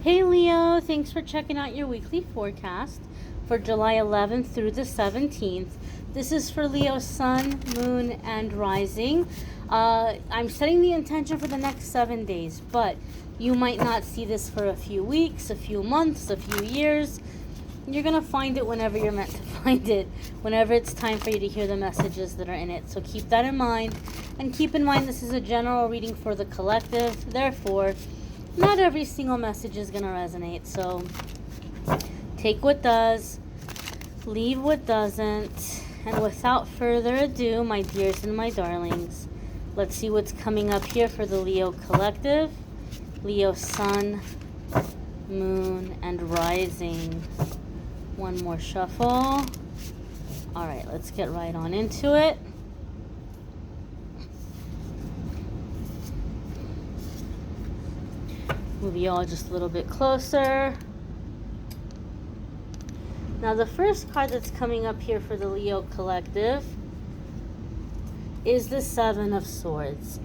Hey Leo, thanks for checking out your weekly forecast for July 11th through the 17th. This is for Leo Sun, Moon, and Rising. I'm setting the intention for the next 7 days, but you might not see this for a few weeks, a few months, a few years. You're going to find it whenever you're meant to find it, whenever it's time for you to hear the messages that are in it. So keep that in mind, and keep in mind this is a general reading for the collective. Therefore, not every single message is going to resonate. So take what does, leave what doesn't. And without further ado, my dears and my darlings, let's see what's coming up here for the Leo collective. Leo Sun, Moon, and Rising. One more shuffle. All right, let's get right on into it. Move you all just a little bit closer. Now, the first card that's coming up here for the Leo collective is the Seven of Swords.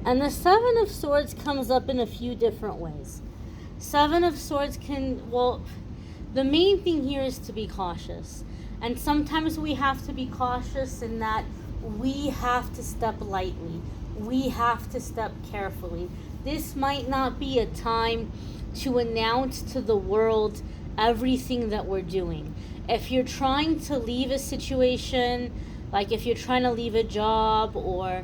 And the Seven of Swords comes up in a few different ways. Seven of Swords the main thing here is to be cautious. And sometimes we have to be cautious in that we have to step lightly. We have to step carefully. This might not be a time to announce to the world everything that we're doing. If you're trying to leave a situation, like if you're trying to leave a job or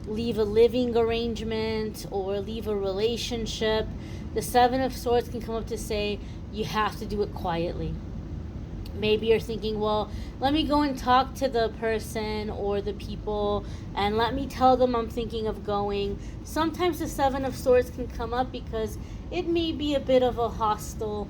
leave a living arrangement or leave a relationship, the Seven of Swords can come up to say you have to do it quietly. Maybe you're thinking, well, let me go and talk to the person or the people and let me tell them I'm thinking of going. Sometimes the Seven of Swords can come up because it may be a bit of a hostile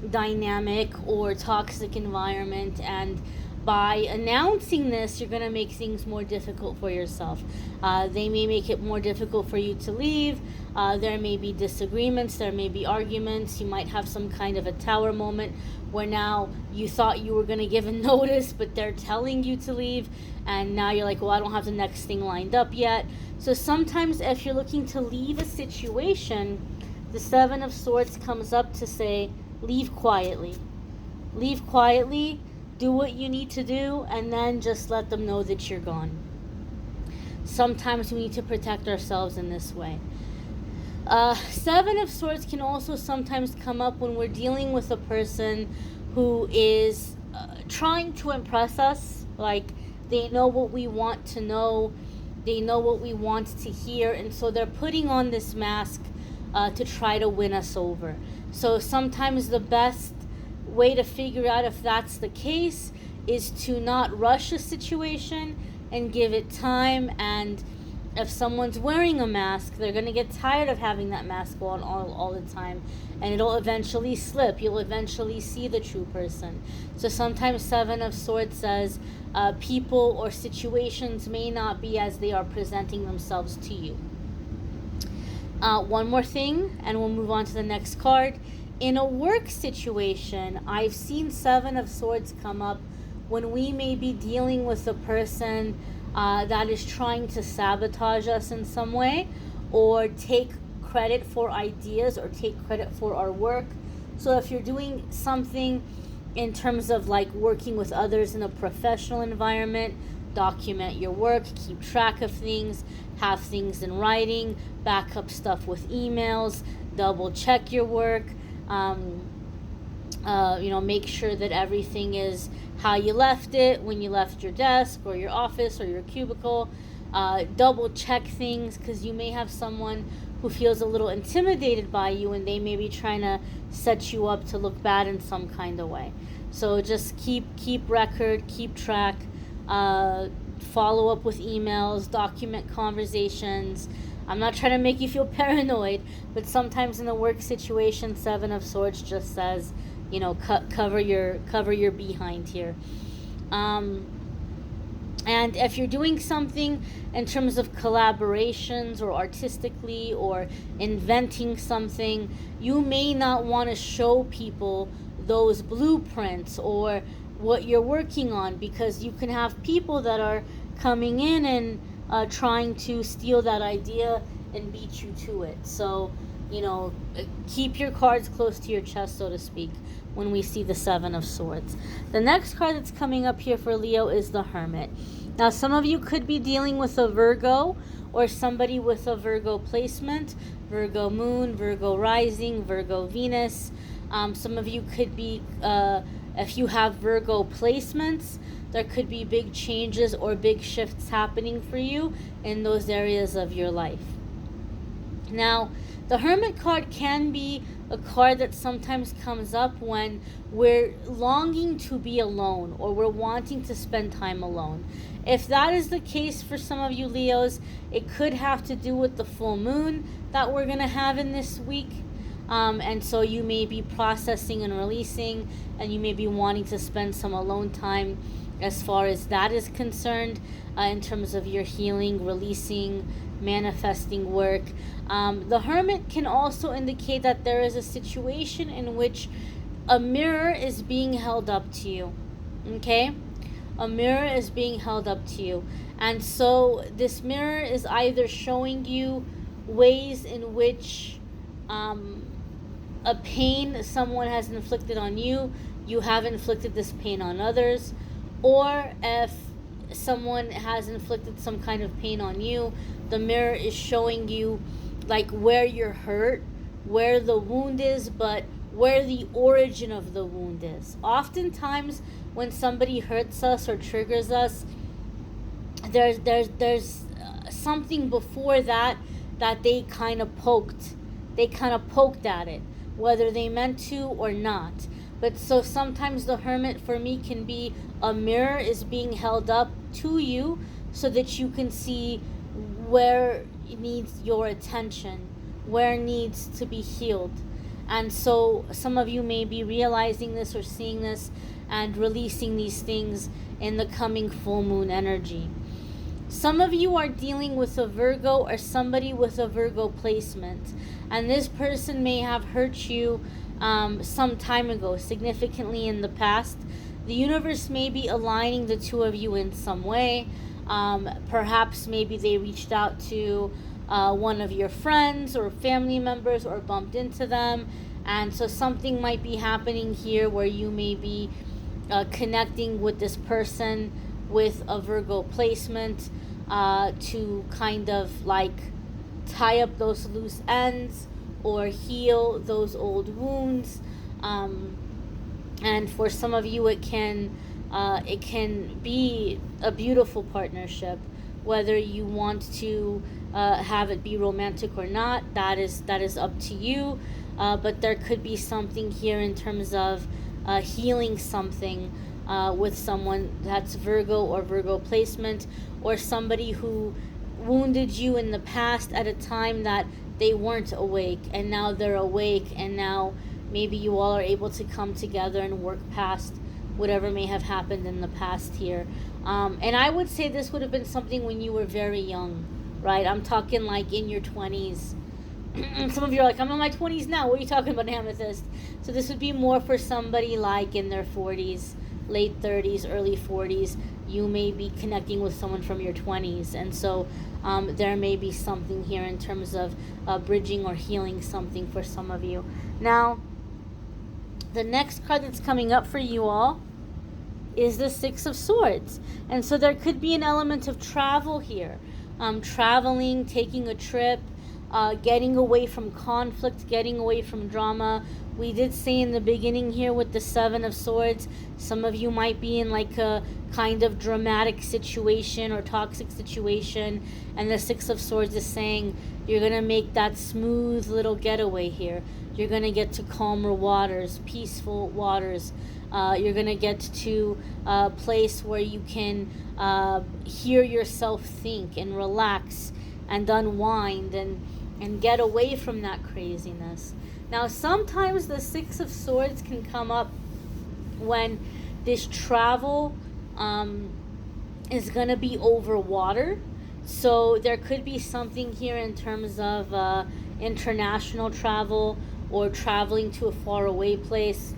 dynamic or toxic environment, and by announcing this, you're going to make things more difficult for yourself. They may make it more difficult for you to leave. There may be disagreements. There may be arguments. You might have some kind of a tower moment where now you thought you were going to give a notice, but they're telling you to leave. And now you're like, well, I don't have the next thing lined up yet. So sometimes if you're looking to leave a situation, the Seven of Swords comes up to say, leave quietly. Leave quietly. Do what you need to do, and then just let them know that you're gone. Sometimes we need to protect ourselves in this way. Seven of Swords can also sometimes come up when we're dealing with a person who is trying to impress us. Like, they know what we want to know. They know what we want to hear. And so they're putting on this mask to try to win us over. So sometimes the best way to figure out if that's the case is to not rush a situation and give it time. And if someone's wearing a mask, they're going to get tired of having that mask on all the time, and it'll eventually slip. You'll eventually see the true person. So sometimes Seven of Swords says people or situations may not be as they are presenting themselves to you. One more thing, and we'll move on to the next card. In a work situation, I've seen Seven of Swords come up when we may be dealing with a person that is trying to sabotage us in some way, or take credit for ideas, or take credit for our work. So if you're doing something in terms of like working with others in a professional environment, document your work, keep track of things, have things in writing, back up stuff with emails, double check your work. Make sure that everything is how you left it when you left your desk or your office or your cubicle. Double check things, because you may have someone who feels a little intimidated by you, and they may be trying to set you up to look bad in some kind of way. So just keep record, keep track, follow up with emails, document conversations. I'm not trying to make you feel paranoid, but sometimes in a work situation, Seven of Swords just says, cover your behind here. And if you're doing something in terms of collaborations or artistically or inventing something, you may not want to show people those blueprints or what you're working on, because you can have people that are coming in and trying to steal that idea and beat you to it. So keep your cards close to your chest, so to speak, when we see the Seven of Swords. The next card that's coming up here for Leo is the Hermit. Now, some of you could be dealing with a Virgo or somebody with a Virgo placement, Virgo moon, Virgo rising, Virgo Venus. Some of you could be, if you have Virgo placements, there could be big changes or big shifts happening for you in those areas of your life. Now, the Hermit card can be a card that sometimes comes up when we're longing to be alone or we're wanting to spend time alone. If that is the case for some of you Leos, it could have to do with the full moon that we're going to have in this week. And so you may be processing and releasing, and you may be wanting to spend some alone time as far as that is concerned, in terms of your healing, releasing, manifesting work. The Hermit can also indicate that there is a situation in which a mirror is being held up to you. Okay? A mirror is being held up to you. And so this mirror is either showing you ways in which a pain someone has inflicted on you, you have inflicted this pain on others, or if someone has inflicted some kind of pain on you, the mirror is showing you like where you're hurt, where the wound is, but where the origin of the wound is. Oftentimes when somebody hurts us or triggers us, there's something before that they kind of poked at it, whether they meant to or not. But so sometimes the Hermit for me can be a mirror is being held up to you so that you can see where it needs your attention, where it needs to be healed. And so some of you may be realizing this or seeing this and releasing these things in the coming full moon energy. Some of you are dealing with a Virgo or somebody with a Virgo placement, and this person may have hurt you some time ago, significantly in the past. The universe may be aligning the two of you in some way. Perhaps maybe they reached out to one of your friends or family members or bumped into them, and so something might be happening here where you may be connecting with this person with a Virgo placement to kind of like tie up those loose ends or heal those old wounds. And for some of you it can be a beautiful partnership, whether you want to have it be romantic or not. That is up to you, but there could be something here in terms of healing something with someone that's Virgo or Virgo placement, or somebody who wounded you in the past at a time that they weren't awake, and now they're awake, and now maybe you all are able to come together and work past whatever may have happened in the past here. And I would say this would have been something when you were very young, right? I'm talking like in your 20s. Some of you are like, I'm in my 20s now. What are you talking about, Amethyst? So this would be more for somebody like in their 40s, late 30s, early 40s. You may be connecting with someone from your 20s. And so there may be something here in terms of bridging or healing something for some of you. Now, the next card that's coming up for you all is the Six of Swords. And so there could be an element of travel here. Traveling, taking a trip, getting away from conflict, getting away from drama. We did say in the beginning here with the Seven of Swords, some of you might be in like a kind of dramatic situation or toxic situation, and the Six of Swords is saying you're going to make that smooth little getaway here. You're going to get to calmer waters, peaceful waters. You're going to get to a place where you can hear yourself think and relax and unwind and get away from that craziness. Now, sometimes the Six of Swords can come up when this travel is going to be over water. So there could be something here in terms of international travel or traveling to a faraway place.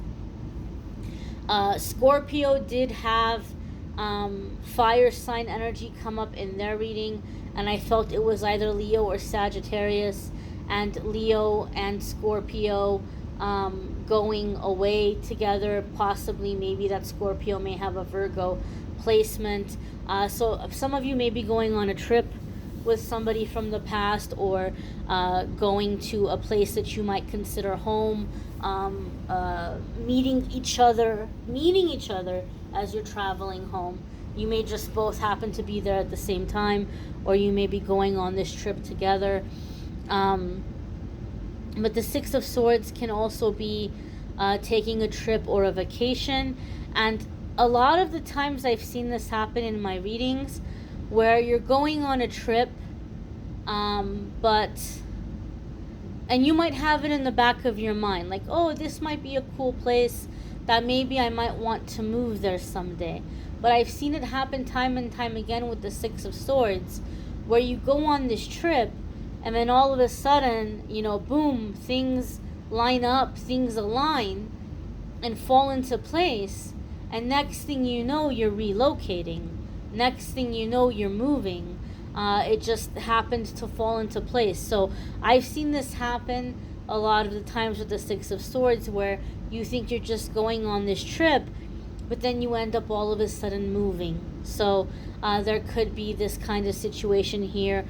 Scorpio did have fire sign energy come up in their reading, and I felt it was either Leo or Sagittarius. and Leo and Scorpio going away together. Possibly, maybe that Scorpio may have a Virgo placement. So some of you may be going on a trip with somebody from the past, or going to a place that you might consider home, meeting each other as you're traveling home. You may just both happen to be there at the same time, or you may be going on this trip together. But the Six of Swords can also be taking a trip or a vacation. And a lot of the times I've seen this happen in my readings, where you're going on a trip, and you might have it in the back of your mind, like, oh, this might be a cool place that maybe I might want to move there someday. But I've seen it happen time and time again with the Six of Swords, where you go on this trip, and then all of a sudden, boom, things line up, things align and fall into place, and next thing you know, you're relocating. Next thing you know, you're moving. It just happened to fall into place. So I've seen this happen a lot of the times with the Six of Swords, where you think you're just going on this trip, but then you end up all of a sudden moving. So there could be this kind of situation here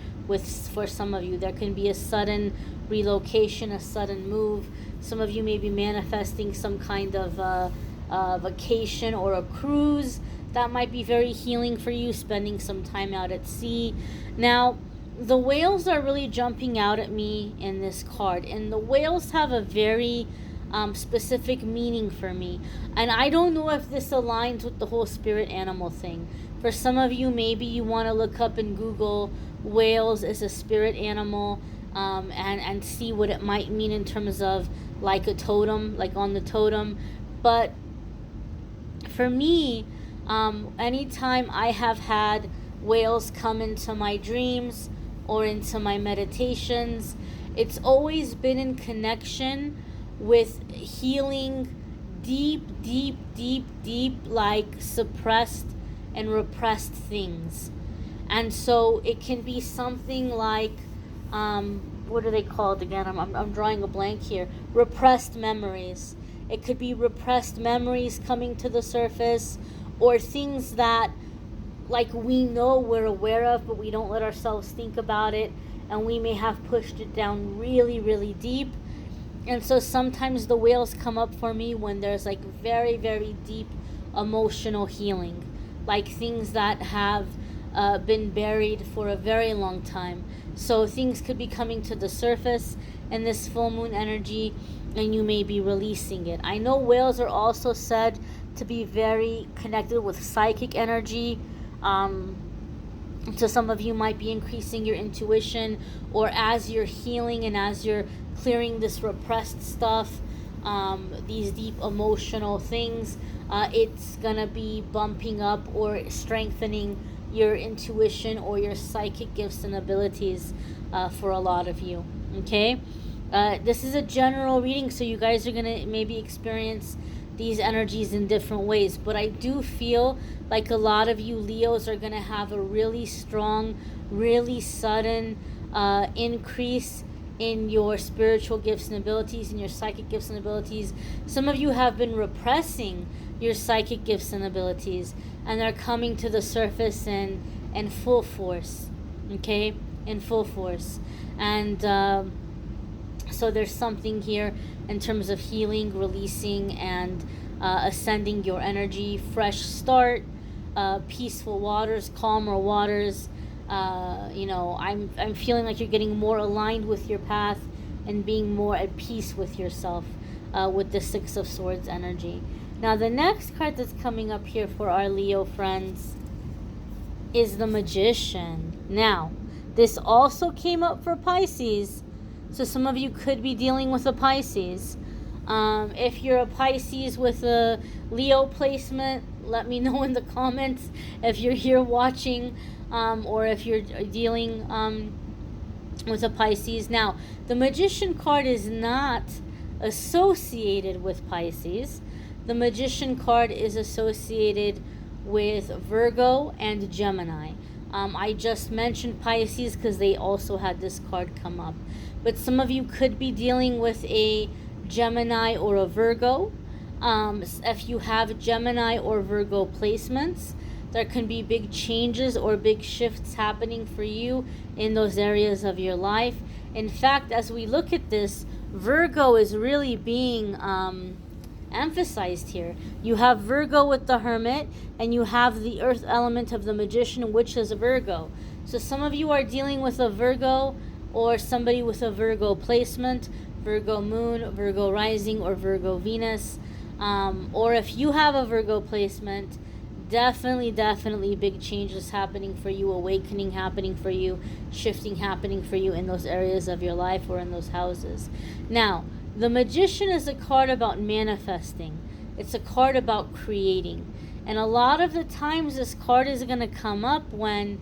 for some of you. There can be a sudden relocation, a sudden move. Some of you may be manifesting some kind of vacation or a cruise that might be very healing for you, spending some time out at sea. Now, the whales are really jumping out at me in this card, and the whales have a very specific meaning for me. And I don't know if this aligns with the whole spirit animal thing. For some of you, maybe you want to look up in Google whales as a spirit animal, and see what it might mean in terms of like a totem, like on the totem. But for me, anytime I have had whales come into my dreams or into my meditations, it's always been in connection with healing deep, like suppressed and repressed things. And so it can be something like, what are they called again? I'm drawing a blank here. Repressed memories. It could be repressed memories coming to the surface, or things that like we know we're aware of, but we don't let ourselves think about it, and we may have pushed it down really, really deep. And so sometimes the whales come up for me when there's like very, very deep emotional healing, like things that have been buried for a very long time. So things could be coming to the surface in this full moon energy, and you may be releasing it. I know whales are also said to be very connected with psychic energy. So some of you might be increasing your intuition, or as you're healing and as you're clearing this repressed stuff, these deep emotional things, it's gonna be bumping up or strengthening your intuition or your psychic gifts and abilities for a lot of you. Okay, this is a general reading, so you guys are gonna maybe experience these energies in different ways, but I do feel like a lot of you Leos are gonna have a really strong, really sudden increase in your spiritual gifts and abilities, and your psychic gifts and abilities. Some of you have been repressing your psychic gifts and abilities, and they're coming to the surface in full force. Okay, in full force. And so there's something here in terms of healing, releasing, and ascending your energy, fresh start, peaceful waters, calmer waters. I'm feeling like you're getting more aligned with your path and being more at peace with yourself with the Six of Swords energy. Now, the next card that's coming up here for our Leo friends is the Magician. Now, this also came up for Pisces, so some of you could be dealing with a Pisces. If you're a Pisces with a Leo placement, let me know in the comments if you're here watching, or if you're dealing with a Pisces. Now, the Magician card is not associated with Pisces. The Magician card is associated with Virgo and Gemini. I just mentioned Pisces because they also had this card come up. but some of you could be dealing with a Gemini or a Virgo. If you have Gemini or Virgo placements, there can be big changes or big shifts happening for you in those areas of your life. In fact, as we look at this, Virgo is really being emphasized here. You have Virgo with the Hermit, and you have the earth element of the Magician, which is a Virgo. So some of you are dealing with a Virgo or somebody with a Virgo placement, Virgo moon, Virgo rising, or Virgo Venus. Or if you have a Virgo placement, definitely big changes happening for you, awakening happening for you, shifting happening for you in those areas of your life or in those houses. Now, the Magician is a card about manifesting. It's a card about creating. And a lot of the times this card is going to come up when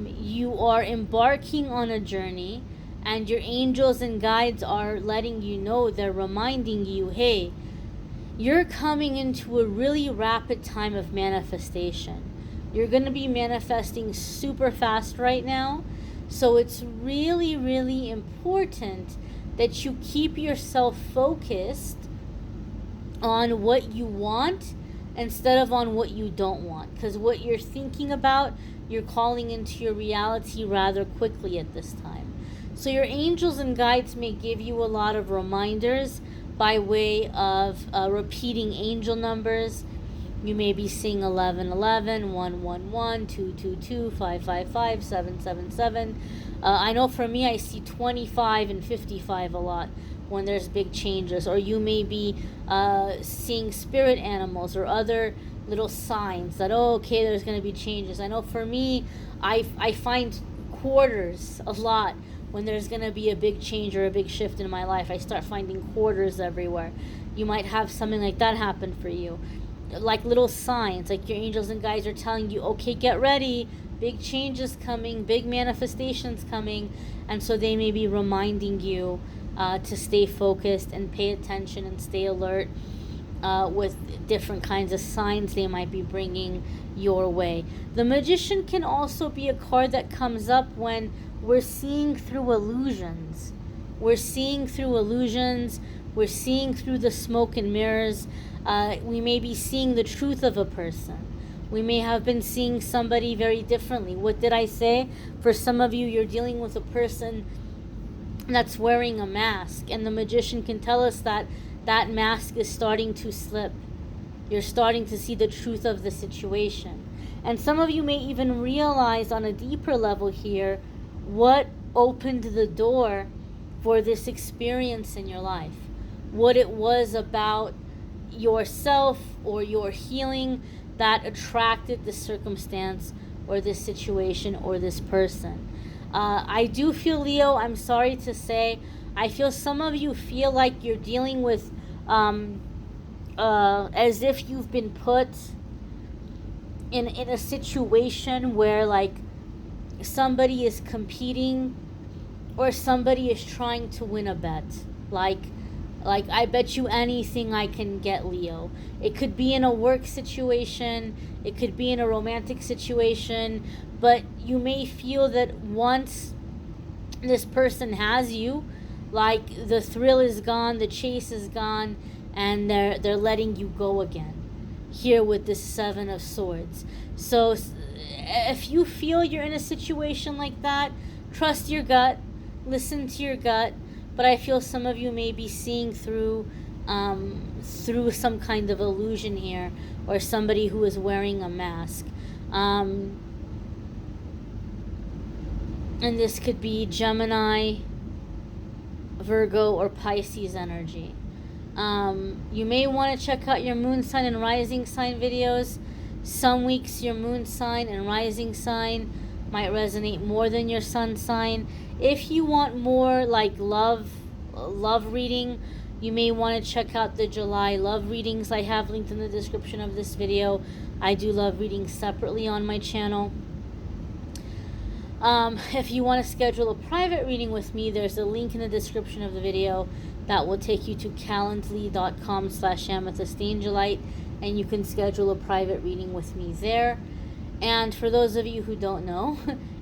you are embarking on a journey and your angels and guides are letting you know, they're reminding you, hey, you're coming into a really rapid time of manifestation. You're going to be manifesting super fast right now. So it's really important that you keep yourself focused on what you want instead of on what you don't want. Because what you're thinking about, you're calling into your reality rather quickly at this time. So your angels and guides may give you a lot of reminders by way of repeating angel numbers. You may be seeing 1111, 111, 222, 555, 777. I know for me, I see 25 and 55 a lot when there's big changes. Or you may be seeing spirit animals or other little signs that, oh, okay, there's going to be changes. I know for me, I find quarters a lot. When there's going to be a big change or a big shift in my life, I start finding quarters everywhere. You might have something like that happen for you. Like little signs, like your angels and guides are telling you, okay, get ready. Big changes coming, big manifestations coming. And so they may be reminding you to stay focused and pay attention and stay alert with different kinds of signs they might be bringing your way. The Magician can also be a card that comes up when we're seeing through illusions. We're seeing through illusions. We're seeing through the smoke and mirrors. We may be seeing the truth of a person. We may have been seeing somebody very differently. What did I say? For some of you, you're dealing with a person that's wearing a mask. And the Magician can tell us that that mask is starting to slip. You're starting to see the truth of the situation. And some of you may even realize on a deeper level here what opened the door for this experience in your life. What it was about yourself or your healing that attracted this circumstance or this situation or this person. I do feel, Leo, I'm sorry to say, I feel some of you feel like you're dealing with as if you've been put in a situation where like somebody is competing or somebody is trying to win a bet. Like I bet you anything I can get, Leo. It could be in a work situation, it could be in a romantic situation, but you may feel that once this person has you, like the thrill is gone, the chase is gone, and they're letting you go again. Here with this Seven of Swords. So if you feel you're in a situation like that, trust your gut, listen to your gut. But I feel some of you may be seeing through some kind of illusion here, or somebody who is wearing a mask. And this could be Gemini, Virgo, or Pisces energy. You may want to check out your moon sign and rising sign videos. Some weeks your moon sign and rising sign might resonate more than your sun sign. If you want more like love reading, you may want to check out the July love readings I have linked in the description of this video. I do love readings separately on my channel. If you want to schedule a private reading with me, there's a link in the description of the video that will take you to calendly.com/amethystangelite, and you can schedule a private reading with me there. And for those of you who don't know,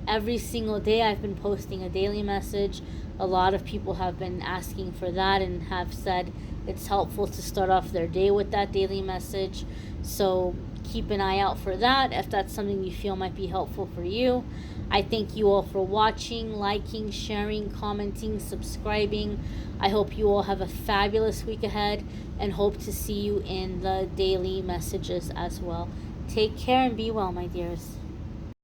every single day I've been posting a daily message A lot of people have been asking for that and have said it's helpful to start off their day with that daily message. So keep an eye out for that if that's something you feel might be helpful for you. I thank you all for watching, liking, sharing, commenting, subscribing. I hope you all have a fabulous week ahead and hope to see you in the daily messages as well. Take care and be well, my dears.